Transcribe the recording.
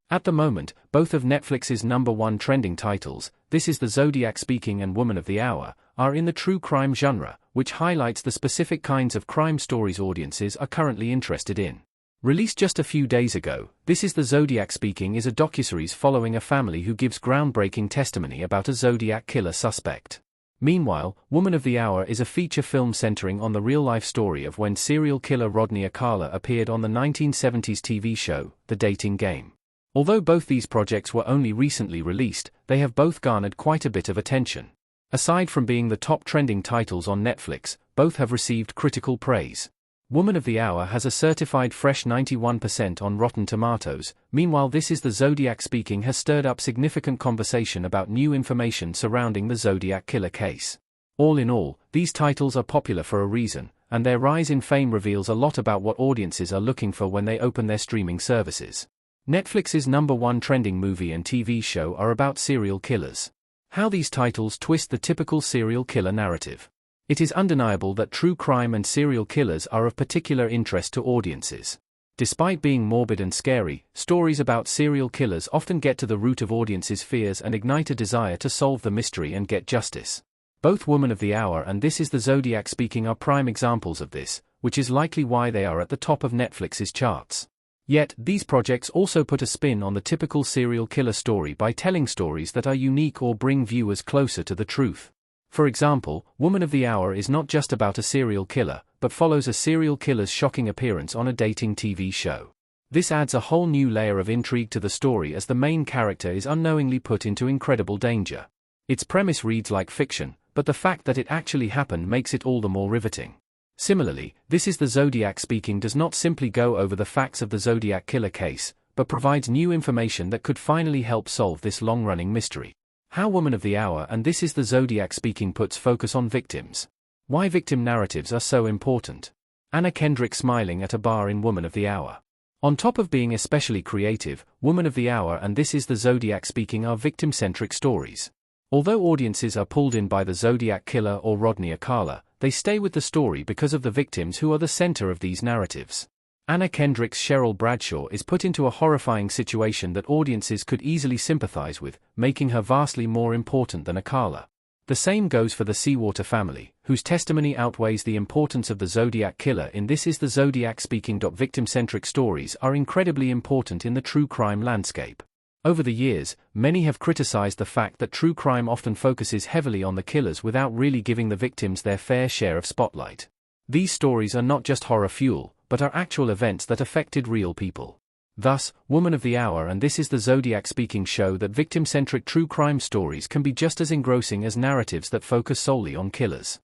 At the moment, both of Netflix's #1 trending titles, This Is the Zodiac Speaking and Woman of the Hour, are in the true crime genre, which highlights the specific kinds of crime stories audiences are currently interested in. Released just a few days ago, This Is the Zodiac Speaking is a docuseries following a family who gives groundbreaking testimony about a Zodiac killer suspect. Meanwhile, Woman of the Hour is a feature film centering on the real-life story of when serial killer Rodney Akala appeared on the 1970s TV show, The Dating Game. Although both these projects were only recently released, they have both garnered quite a bit of attention. Aside from being the top trending titles on Netflix, both have received critical praise. Woman of the Hour has a certified fresh 91% on Rotten Tomatoes, meanwhile This Is the Zodiac Speaking has stirred up significant conversation about new information surrounding the Zodiac killer case. All in all, these titles are popular for a reason, and their rise in fame reveals a lot about what audiences are looking for when they open their streaming services. Netflix's #1 trending movie and TV show are about serial killers. How these titles twist the typical serial killer narrative. It is undeniable that true crime and serial killers are of particular interest to audiences. Despite being morbid and scary, stories about serial killers often get to the root of audiences' fears and ignite a desire to solve the mystery and get justice. Both Woman of the Hour and This Is the Zodiac Speaking are prime examples of this, which is likely why they are at the top of Netflix's charts. Yet, these projects also put a spin on the typical serial killer story by telling stories that are unique or bring viewers closer to the truth. For example, Woman of the Hour is not just about a serial killer, but follows a serial killer's shocking appearance on a dating TV show. This adds a whole new layer of intrigue to the story as the main character is unknowingly put into incredible danger. Its premise reads like fiction, but the fact that it actually happened makes it all the more riveting. Similarly, This Is the Zodiac Speaking does not simply go over the facts of the Zodiac killer case, but provides new information that could finally help solve this long-running mystery. How Woman of the Hour and This Is the Zodiac Speaking puts focus on victims. Why victim narratives are so important. Anna Kendrick smiling at a bar in Woman of the Hour. On top of being especially creative, Woman of the Hour and This Is the Zodiac Speaking are victim-centric stories. Although audiences are pulled in by the Zodiac killer or Rodney Akala, they stay with the story because of the victims who are the center of these narratives. Anna Kendrick's Cheryl Bradshaw is put into a horrifying situation that audiences could easily sympathize with, making her vastly more important than Akala. The same goes for the Seawater family, whose testimony outweighs the importance of the Zodiac killer in This Is the Zodiac Speaking. Victim-centric stories are incredibly important in the true crime landscape. Over the years, many have criticized the fact that true crime often focuses heavily on the killers without really giving the victims their fair share of spotlight. These stories are not just horror fuel, but are actual events that affected real people. Thus, Woman of the Hour and This Is the Zodiac Speaking show that victim-centric true crime stories can be just as engrossing as narratives that focus solely on killers.